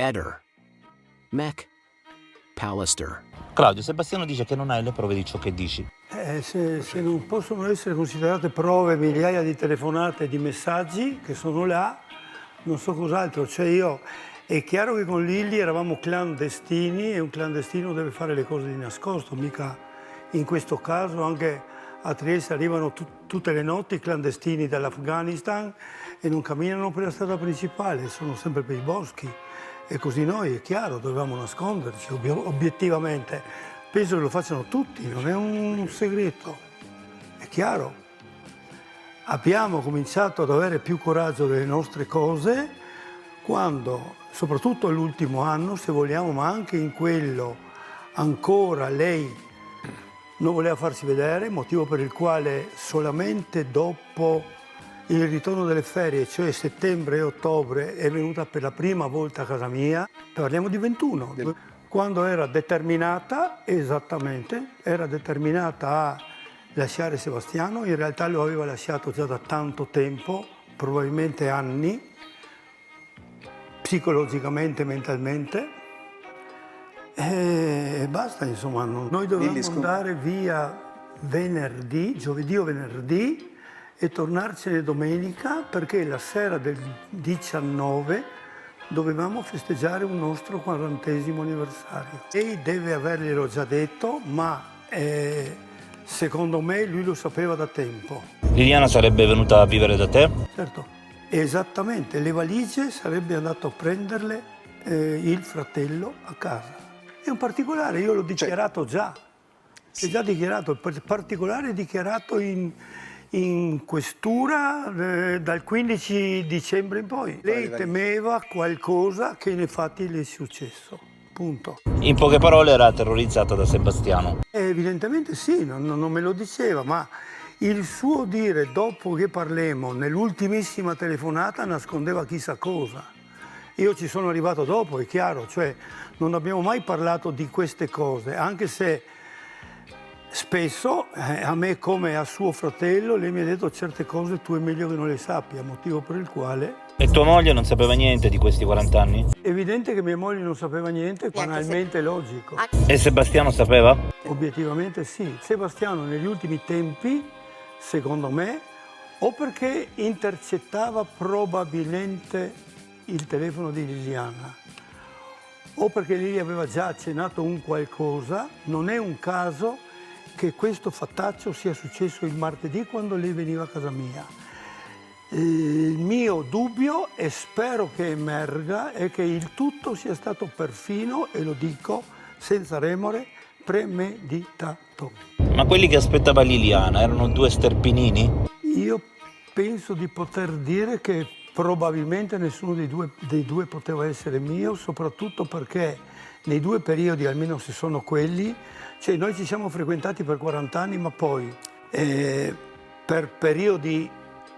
Eder, Mech, Pallister. Claudio, Sebastiano dice che non hai le prove di ciò che dici. Se non possono essere considerate prove migliaia di telefonate e di messaggi che sono là, non so cos'altro. Cioè io, è chiaro che con Lilli eravamo clandestini e un clandestino deve fare le cose di nascosto, mica in questo caso anche a Trieste arrivano tutte le notti i clandestini dall'Afghanistan e non camminano per la strada principale, sono sempre per i boschi. E così noi, è chiaro, dovevamo nasconderci, obiettivamente. Penso che lo facciano tutti, non è un segreto, è chiaro. Abbiamo cominciato ad avere più coraggio delle nostre cose quando, soprattutto l'ultimo anno, se vogliamo, ma anche in quello ancora lei non voleva farsi vedere, motivo per il quale solamente dopo il ritorno delle ferie, cioè settembre e ottobre, è venuta per la prima volta a casa mia. Parliamo di 21, quando era determinata, esattamente, era determinata a lasciare Sebastiano. In realtà lo aveva lasciato già da tanto tempo, probabilmente anni, psicologicamente, mentalmente. E basta, insomma. Noi dovevamo andare via venerdì, giovedì o venerdì, e tornarcene domenica, perché la sera del 19 dovevamo festeggiare un nostro 40° anniversario. Lei deve averglielo già detto, ma secondo me lui lo sapeva da tempo. Liliana sarebbe venuta a vivere da te? Certo, esattamente, le valigie sarebbe andato a prenderle il fratello a casa. È un particolare, io l'ho dichiarato già, è già dichiarato, il particolare è dichiarato in questura dal 15 dicembre in poi. Lei temeva qualcosa che infatti le è successo, punto. In poche parole era terrorizzata da Sebastiano. Evidentemente sì, non me lo diceva, ma il suo dire dopo che parlemmo nell'ultimissima telefonata nascondeva chissà cosa. Io ci sono arrivato dopo, è chiaro, cioè non abbiamo mai parlato di queste cose, anche se spesso, a me come a suo fratello, lei mi ha detto certe cose tu è meglio che non le sappia, motivo per il quale... E tua moglie non sapeva niente di questi 40 anni? È evidente che mia moglie non sapeva niente, banalmente logico. E Sebastiano sapeva? Obiettivamente sì. Sebastiano negli ultimi tempi, secondo me, o perché intercettava probabilmente il telefono di Liliana, o perché lei aveva già accennato un qualcosa, non è un caso che questo fattaccio sia successo il martedì quando lei veniva a casa mia. Il mio dubbio, e spero che emerga, è che il tutto sia stato perfino, e lo dico senza remore, premeditato. Ma quelli che aspettava Liliana erano 2 sterpinini? Io penso di poter dire che probabilmente nessuno dei due poteva essere mio, soprattutto perché nei 2 periodi, almeno se sono quelli, cioè noi ci siamo frequentati per 40 anni, ma poi per periodi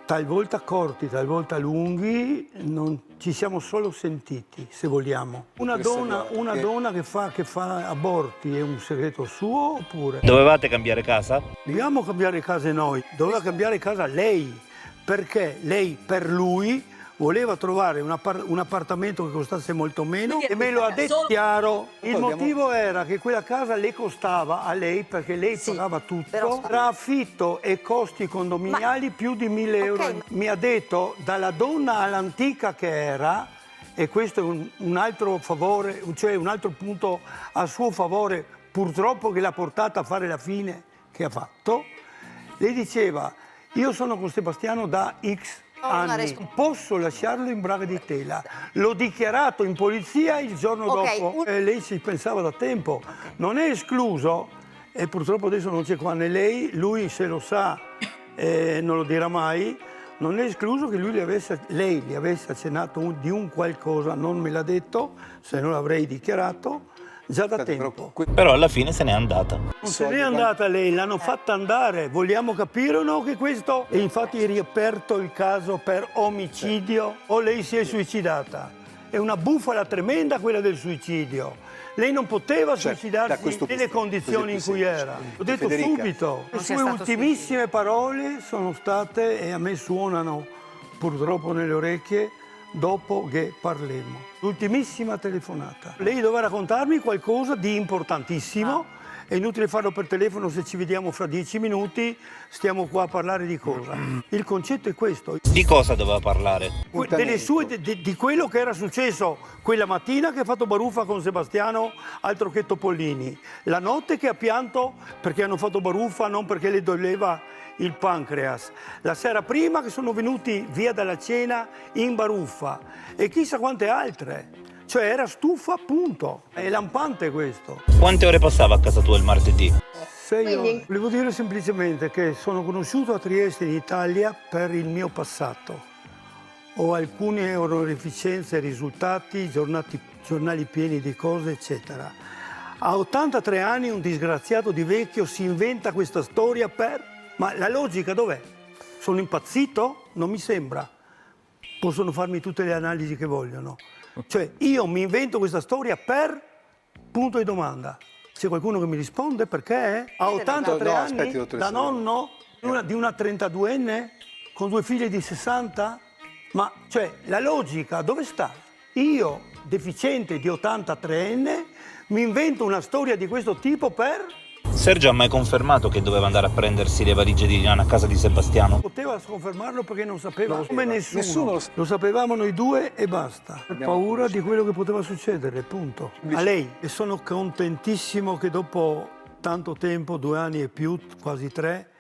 talvolta corti, talvolta lunghi, non ci siamo solo sentiti, se vogliamo. Una donna che fa aborti è un segreto suo oppure? Dovevate cambiare casa? Dobbiamo cambiare casa noi, doveva cambiare casa lei, perché lei per lui voleva trovare un appartamento che costasse molto meno e me lo ha detto chiaro. Il motivo era che quella casa le costava a lei, perché lei pagava tutto, tra affitto e costi condominiali più di 1.000 euro. Mi ha detto, dalla donna all'antica che era, e questo è un altro favore, cioè un altro punto a suo favore, purtroppo che l'ha portata a fare la fine che ha fatto, lei diceva, io sono con Sebastiano da X anni, posso lasciarlo in braga di tela. L'ho dichiarato in polizia il giorno dopo. Lei ci pensava da tempo. Non è escluso, e purtroppo adesso non c'è qua né lei, lui se lo sa non lo dirà mai, non è escluso che lei gli avesse accennato di un qualcosa, non me l'ha detto, se non l'avrei dichiarato, già da tempo. Però alla fine se n'è andata. Non se n'è andata lei, l'hanno fatta andare. Vogliamo capire o no che questo... E infatti è riaperto il caso per omicidio o lei si è suicidata. È una bufala tremenda quella del suicidio. Lei non poteva suicidarsi nelle condizioni in cui era. L'ho detto subito. Le sue ultimissime parole sono state, e a me suonano purtroppo nelle orecchie, dopo che parlemmo. L'ultimissima telefonata. Lei doveva raccontarmi qualcosa di importantissimo. È inutile farlo per telefono, se ci vediamo fra 10 minuti stiamo qua a parlare di cosa. Il concetto è questo. Di cosa doveva parlare? Di quello che era successo quella mattina che ha fatto baruffa con Sebastiano, altro che Topolini. La notte che ha pianto perché hanno fatto baruffa, non perché le doleva il pancreas. La sera prima che sono venuti via dalla cena in baruffa e chissà quante altre. Cioè era stufa, appunto. È lampante questo. Quante ore passava a casa tua il martedì? 6 ore. Volevo dire semplicemente che sono conosciuto a Trieste in Italia per il mio passato. Ho alcune onorificenze, risultati, giornali pieni di cose, eccetera. A 83 anni un disgraziato di vecchio si inventa questa storia per... Ma la logica dov'è? Sono impazzito? Non mi sembra. Possono farmi tutte le analisi che vogliono. Cioè, io mi invento questa storia per punto di domanda. C'è qualcuno che mi risponde perché? A 83 anni, da nonno di una 32enne con 2 figlie di 60? Ma, cioè, la logica dove sta? Io, deficiente di 83enne, mi invento una storia di questo tipo per... Sergio ha mai confermato che doveva andare a prendersi le valigie di Liliana a casa di Sebastiano? Poteva confermarlo perché non sapeva, come nessuno. Lo sapevamo noi due e basta. Per paura di quello che poteva succedere, punto. A lei. E sono contentissimo che dopo tanto tempo, 2 anni e più, quasi 3,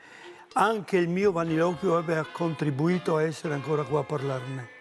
anche il mio vaniloquio abbia contribuito a essere ancora qua a parlarne.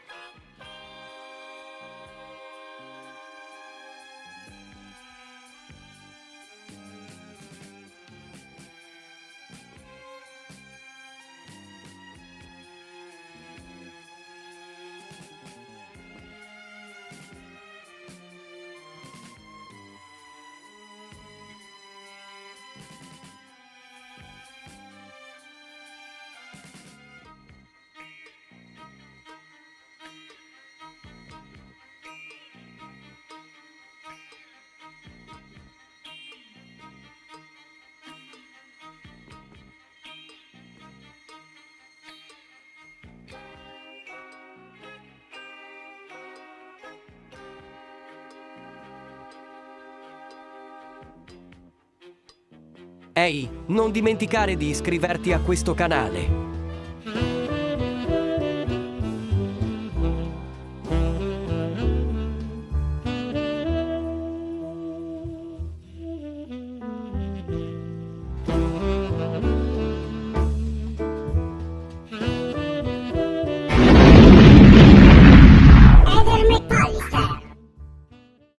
Ehi, non dimenticare di iscriverti a questo canale.